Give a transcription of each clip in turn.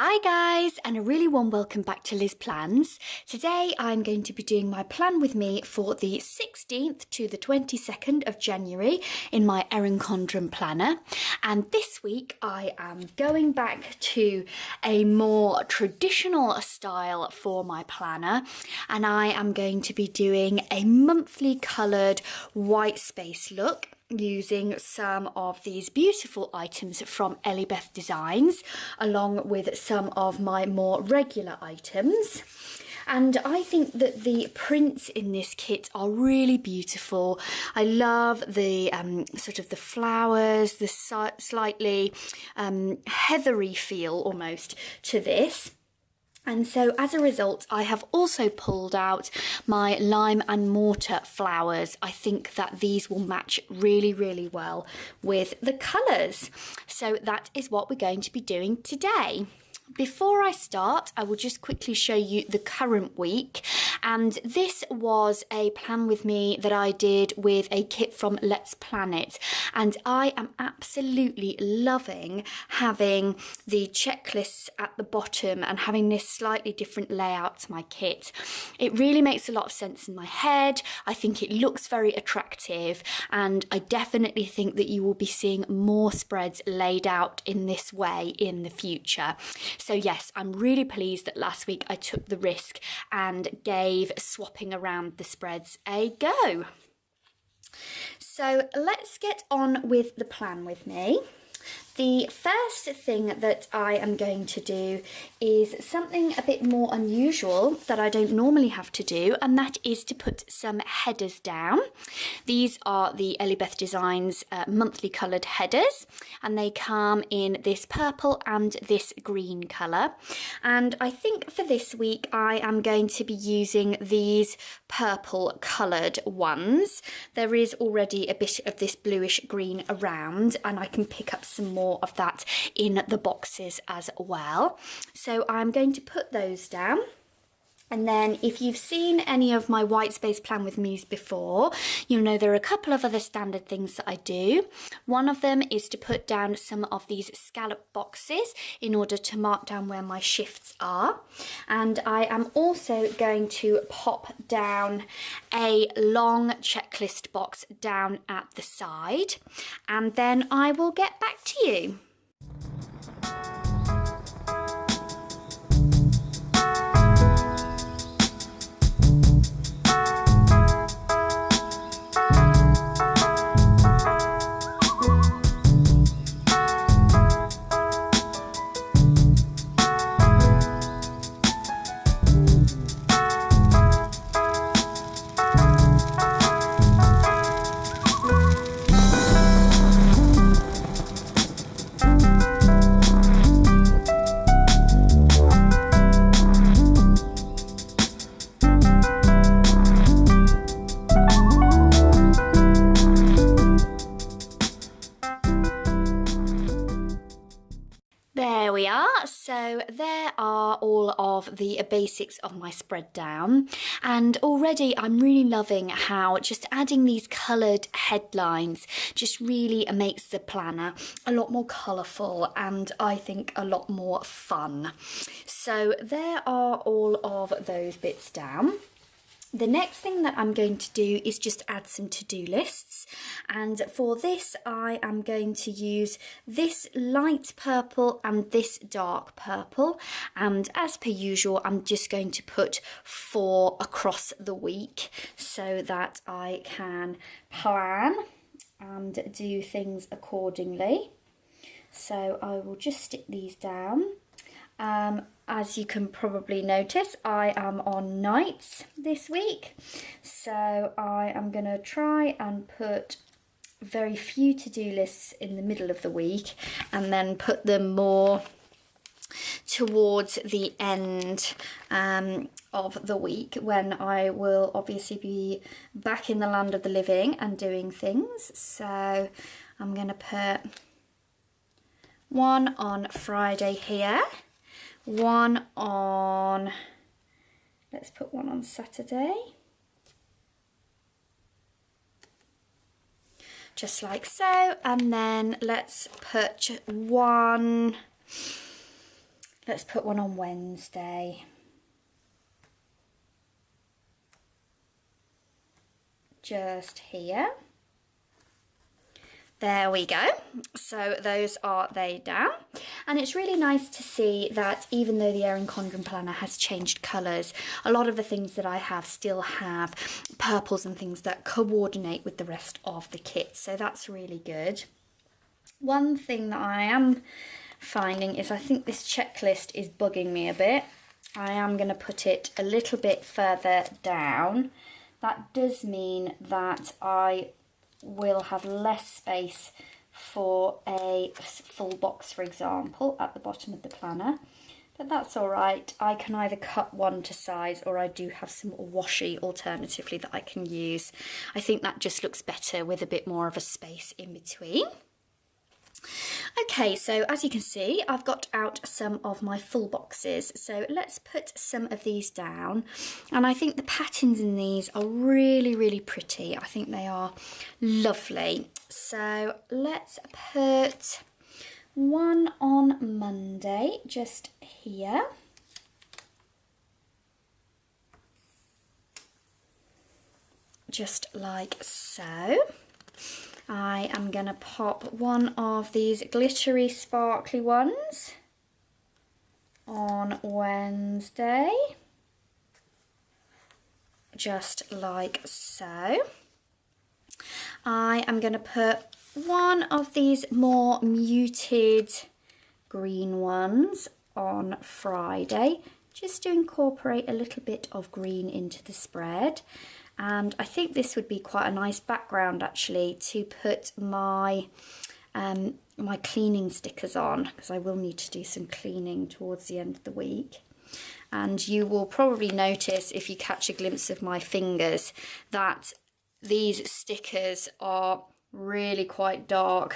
Hi guys, and a really warm welcome back to Liz Plans. Today I'm going to be doing my plan with me for the 16th to the 22nd of January in my Erin Condren planner. And this week I am going back to a more traditional style for my planner, and I am going to be doing a monthly coloured white space look, using some of these beautiful items from Elibeth Designs along with some of my more regular items. And I think that the prints in this kit are really beautiful. I love the sort of the flowers, the slightly heathery feel almost to this. And so as a result, I have also pulled out my lime and mortar flowers. I think that these will match really, really well with the colours. So that is what we're going to be doing today. Before I start, I will just quickly show you the current week, and this was a plan with me that I did with a kit from Let's Plan It, and I am absolutely loving having the checklists at the bottom and having this slightly different layout to my kit. It really makes a lot of sense in my head. I think it looks very attractive, and I definitely think that you will be seeing more spreads laid out in this way in the future. So yes, I'm really pleased that last week I took the risk and gave swapping around the spreads a go. So let's get on with the plan with me. The first thing that I am going to do is something a bit more unusual that I don't normally have to do, and that is to put some headers down. These are the Elibeth Designs monthly coloured headers, and they come in this purple and this green colour. And I think for this week I am going to be using these purple coloured ones. There is already a bit of this bluish green around, and I can pick up some more of that in the boxes as well. So I'm going to put those down. And then if you've seen any of my white space plan with me's before, you'll know there are a couple of other standard things that I do. One of them is to put down some of these scallop boxes in order to mark down where my shifts are. And I am also going to pop down a long checklist box down at the side. And then I will get back to you. There we are. So there are all of the basics of my spread down, and already I'm really loving how just adding these coloured headlines just really makes the planner a lot more colourful and I think a lot more fun. So there are all of those bits down. The next thing that I'm going to do is just add some to-do lists, and for this I am going to use this light purple and this dark purple, and as per usual I'm just going to put 4 across the week so that I can plan and do things accordingly. So I will just stick these down. As you can probably notice, I am on nights this week, so I am going to try and put very few to-do lists in the middle of the week and then put them more towards the end of the week, when I will obviously be back in the land of the living and doing things. So I'm going to put one on Friday here, one on, let's put one on Saturday, just like so, and then let's put one Let's put one on Wednesday. Just here. There we go. So those are they down. And it's really nice to see that even though the Erin Condren planner has changed colours, a lot of the things that I have still have purples and things that coordinate with the rest of the kit. So that's really good. One thing that I am finding is I think this checklist is bugging me a bit. I am going to put it a little bit further down. That does mean that I will have less space for a full box, for example, at the bottom of the planner. But that's all right. I can either cut one to size, or I do have some washi alternatively that I can use. I think that just looks better with a bit more of a space in between. Okay, so as you can see, I've got out some of my full boxes. So let's put some of these down. And I think the patterns in these are really, really pretty. I think they are lovely. So let's put one on Monday, just here. Just like so. I am going to pop one of these glittery sparkly ones on Wednesday, just like so. I am going to put one of these more muted green ones on Friday, just to incorporate a little bit of green into the spread. And I think this would be quite a nice background actually to put my my cleaning stickers on, because I will need to do some cleaning towards the end of the week. And you will probably notice, if you catch a glimpse of my fingers, that these stickers are really quite dark.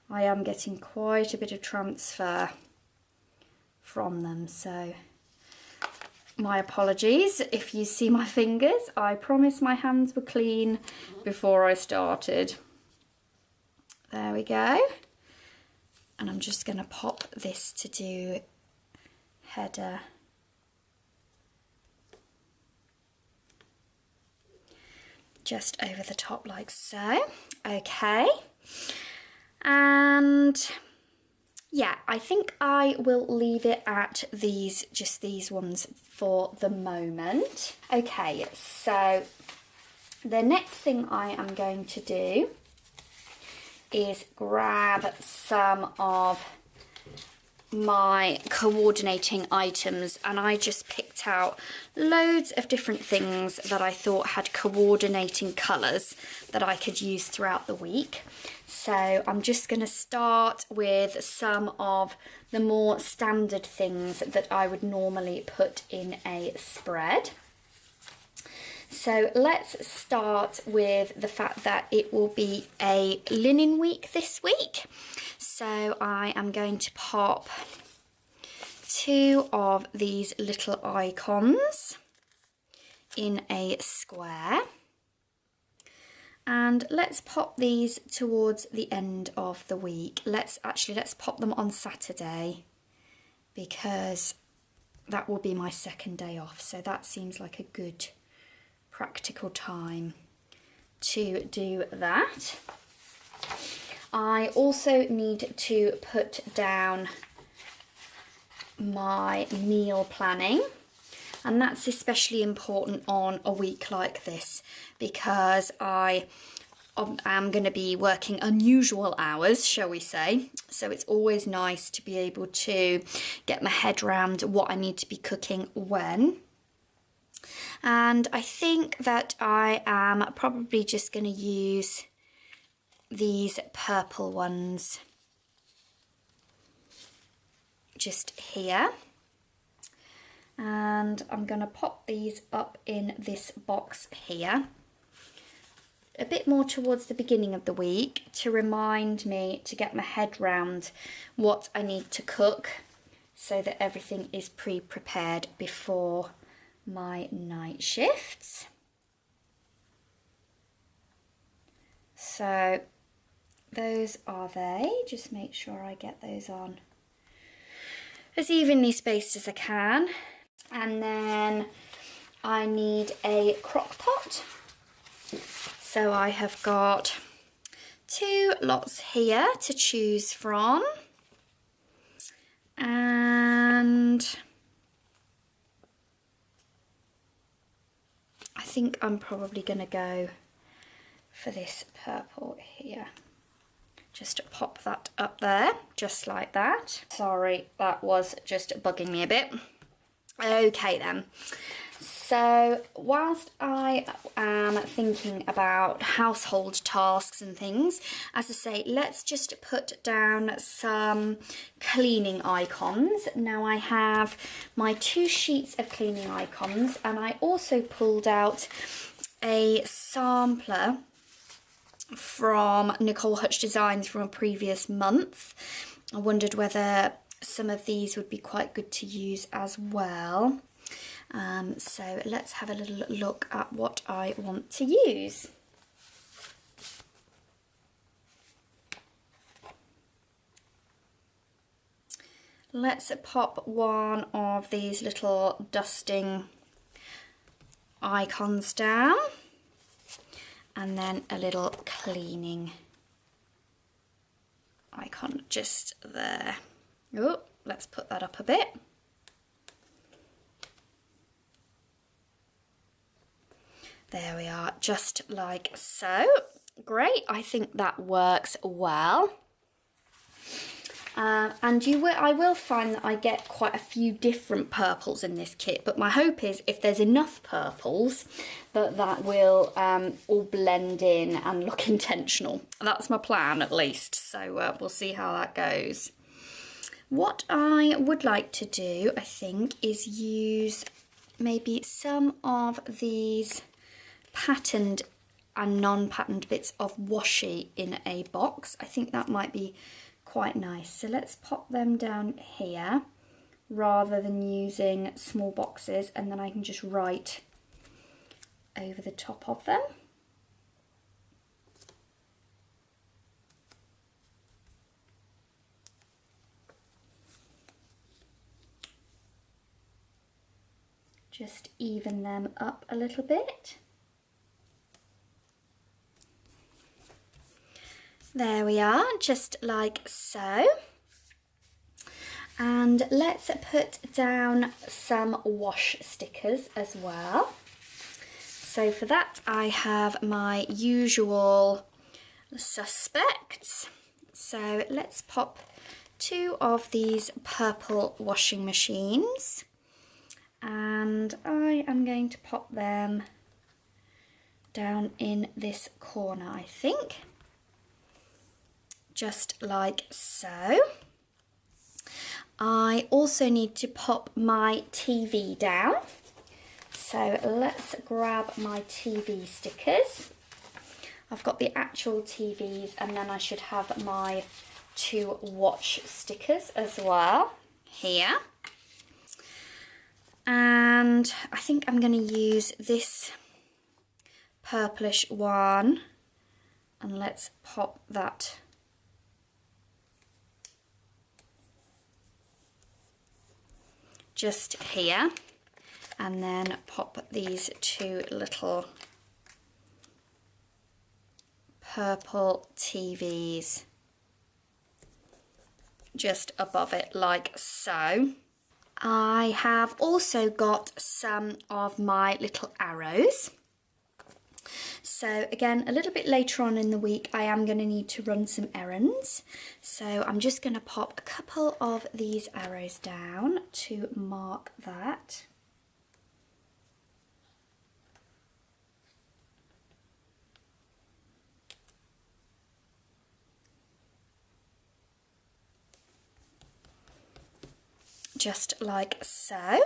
I am getting quite a bit of transfer from them, so my apologies if you see my fingers. I promise my hands were clean before I started. There we go. And I'm just going to pop this to do header. Just over the top like so. Okay. And yeah, I think I will leave it at these, just these ones for the moment. Okay, so the next thing I am going to do is grab some of my coordinating items, and I just picked out loads of different things that I thought had coordinating colours that I could use throughout the week. So I'm just going to start with some of the more standard things that I would normally put in a spread. So let's start with the fact that it will be a linen week this week. So I am going to pop two of these little icons in a square. And let's pop these towards the end of the week. Let's pop them on Saturday, because that will be my second day off. So that seems like a good practical time to do that. I also need to put down my meal planning, and that's especially important on a week like this, because I am going to be working unusual hours, shall we say. So it's always nice to be able to get my head around what I need to be cooking when. And I think that I am probably just going to use these purple ones just here. And I'm going to pop these up in this box here, a bit more towards the beginning of the week, to remind me to get my head round what I need to cook, so that everything is pre-prepared before my night shifts. So those are they. Just make sure I get those on as evenly spaced as I can. And then I need a crock pot. So I have got 2 lots here to choose from. And I think I'm probably going to go for this purple here. Just pop that up there, just like that. Sorry, that was just bugging me a bit. Okay then. So whilst I am thinking about household tasks and things, as I say, let's just put down some cleaning icons. Now I have my 2 sheets of cleaning icons, and I also pulled out a sampler from Nicole Hutch Designs from a previous month. I wondered whether some of these would be quite good to use as well. So let's have a little look at what I want to use. Let's pop one of these little dusting icons down, and then a little cleaning icon just there. Oh, let's put that up a bit. There we are, just like so. Great, I think that works well. And I will find that I get quite a few different purples in this kit, but my hope is if there's enough purples that will all blend in and look intentional. That's my plan, at least, so we'll see how that goes. What I would like to do, I think, is use maybe some of these patterned and non-patterned bits of washi in a box. I think that might be quite nice. So let's pop them down here rather than using small boxes, and then I can just write over the top of them. Just even them up a little bit. There we are, just like so. And let's put down some wash stickers as well. So for that I have my usual suspects. So let's pop 2 of these purple washing machines, and I am going to pop them down in this corner, I think. Just like so. I also need to pop my TV down. So let's grab my TV stickers. I've got the actual TVs, and then I should have my 2 watch stickers as well here. And I think I'm going to use this purplish one, and let's pop that just here, and then pop these 2 little purple TVs just above it like so. I have also got some of my little arrows. So again, a little bit later on in the week, I am going to need to run some errands. So I'm just going to pop a couple of these arrows down to mark that. Just like so.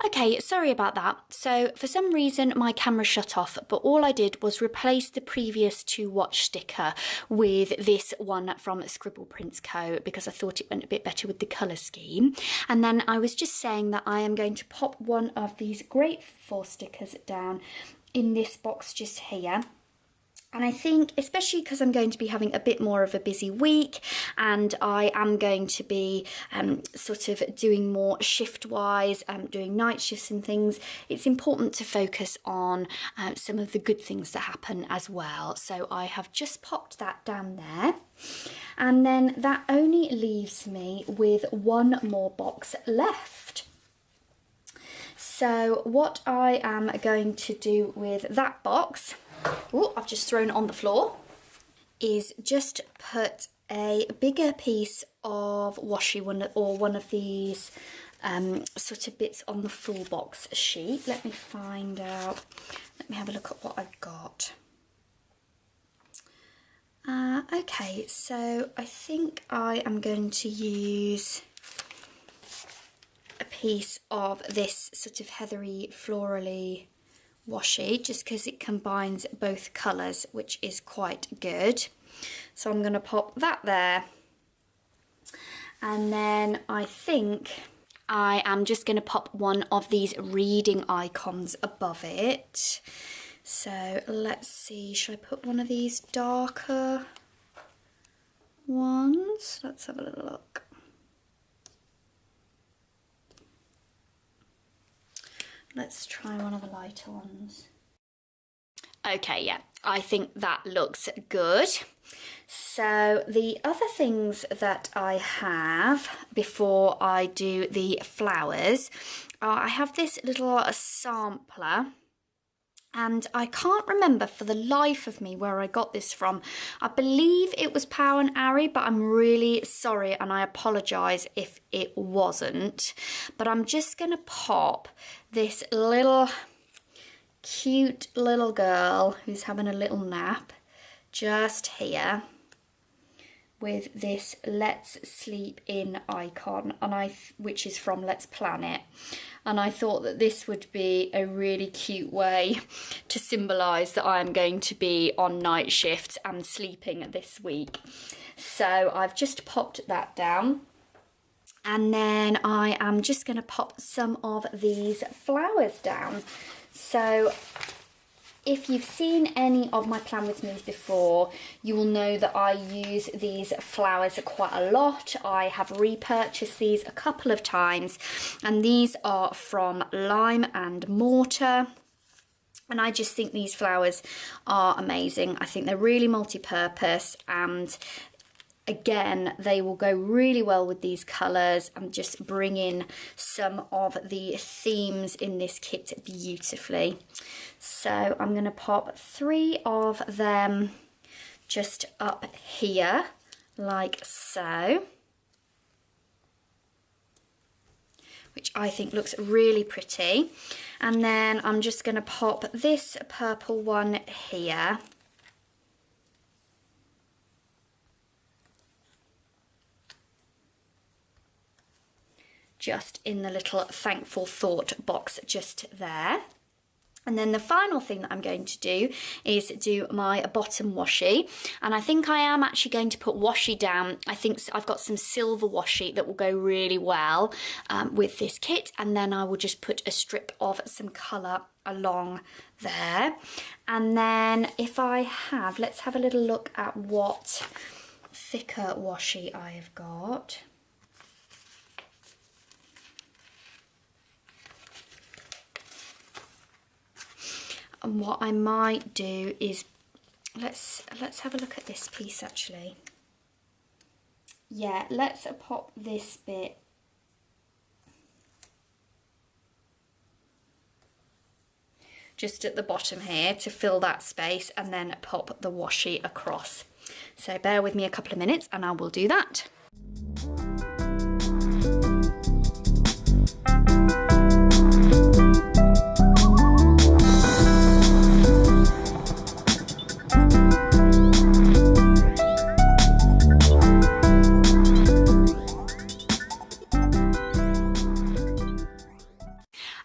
Okay, sorry about that. So for some reason my camera shut off, but all I did was replace the previous 2 watch sticker with this one from Scribble Prints Co. because I thought it went a bit better with the colour scheme. And then I was just saying that I am going to pop one of these Grateful stickers down in this box just here. And I think, especially because I'm going to be having a bit more of a busy week and I am going to be sort of doing more shift-wise, doing night shifts and things, it's important to focus on some of the good things that happen as well. So I have just popped that down there. And then that only leaves me with one more box left. So what I am going to do with that box, oh, I've just thrown it on the floor, is just put a bigger piece of washi, one of these sort of bits on the full box sheet. Let me find out, let me have a look at what I've got. Okay, so I think I am going to use a piece of this sort of heathery, florally washi, just because it combines both colours, which is quite good. So I'm going to pop that there, and then I think I am just going to pop one of these reading icons above it. So let's see, should I put one of these darker ones? Let's have a little look. Let's try one of the lighter ones. Okay, yeah, I think that looks good. So the other things that I have before I do the flowers, I have this little sampler. And I can't remember for the life of me where I got this from. I believe it was Power and Ari, but I'm really sorry and I apologise if it wasn't. But I'm just going to pop this little cute little girl who's having a little nap just here with this Let's Sleep In icon, and which is from Let's Plan It. And I thought that this would be a really cute way to symbolise that I am going to be on night shifts and sleeping this week. So I've just popped that down. And then I am just going to pop some of these flowers down. So if you've seen any of my Plan With Me's before, you will know that I use these flowers quite a lot. I have repurchased these a couple of times, and these are from Lime and Mortar. And I just think these flowers are amazing. I think they're really multi-purpose, and again, they will go really well with these colours and just bring in some of the themes in this kit beautifully. So I'm going to pop 3 of them just up here, like so, which I think looks really pretty. And then I'm just going to pop this purple one here. Just in the little thankful thought box just there. And then the final thing that I'm going to do is do my bottom washi. And I think I am actually going to put washi down. I think I've got some silver washi that will go really well with this kit. And then I will just put a strip of some colour along there. And then if I have, let's have a little look at what thicker washi I have got. And what I might do is, let's have a look at this piece actually. Yeah, let's pop this bit just at the bottom here to fill that space, and then pop the washi across. So bear with me a couple of minutes and I will do that.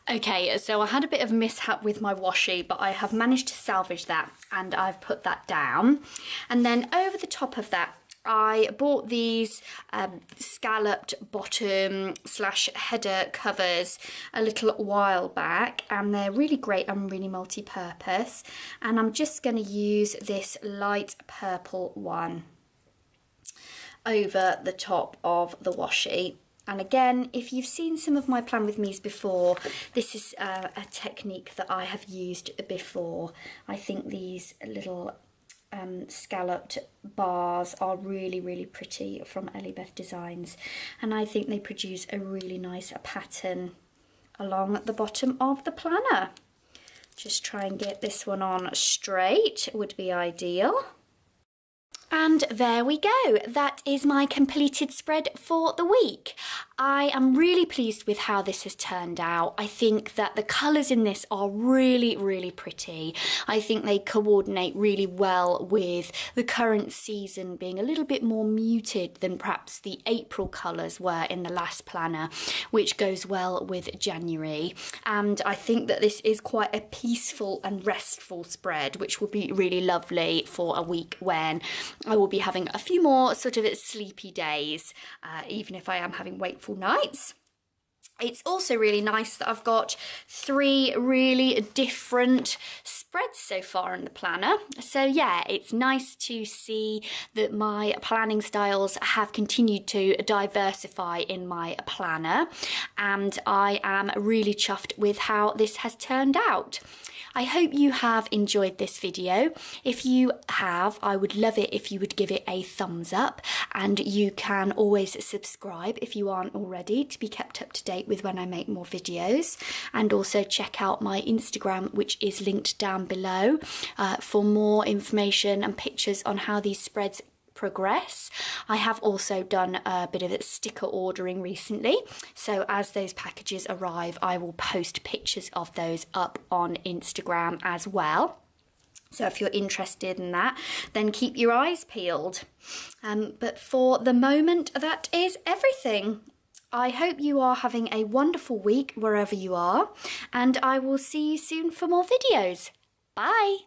Okay, so I had a bit of a mishap with my washi, but I have managed to salvage that and I've put that down. And then over the top of that, I bought these scalloped bottom / header covers a little while back, and they're really great and really multi-purpose. And I'm just going to use this light purple one over the top of the washi. And again, if you've seen some of my Plan With Me's before, this is a technique that I have used before. I think these little scalloped bars are really, really pretty from Elibeth Designs, and I think they produce a really nice pattern along the bottom of the planner. Just try and get this one on straight would be ideal. And there we go, that is my completed spread for the week. I am really pleased with how this has turned out. I think that the colours in this are really, really pretty. I think they coordinate really well with the current season being a little bit more muted than perhaps the April colours were in the last planner, which goes well with January. And I think that this is quite a peaceful and restful spread, which will be really lovely for a week when I will be having a few more sort of sleepy days, even if I am having wakeful nights. It's also really nice that I've got 3 really different spreads so far in the planner. So yeah, it's nice to see that my planning styles have continued to diversify in my planner, and I am really chuffed with how this has turned out. I hope you have enjoyed this video. If you have, I would love it if you would give it a thumbs up, and you can always subscribe if you aren't already to be kept up to date with when I make more videos, and also check out my Instagram, which is linked down below, for more information and pictures on how these spreads progress. I have also done a bit of sticker ordering recently, so as those packages arrive I will post pictures of those up on Instagram as well. So if you're interested in that, then keep your eyes peeled. But for the moment, that is everything. I hope you are having a wonderful week wherever you are, and I will see you soon for more videos. Bye!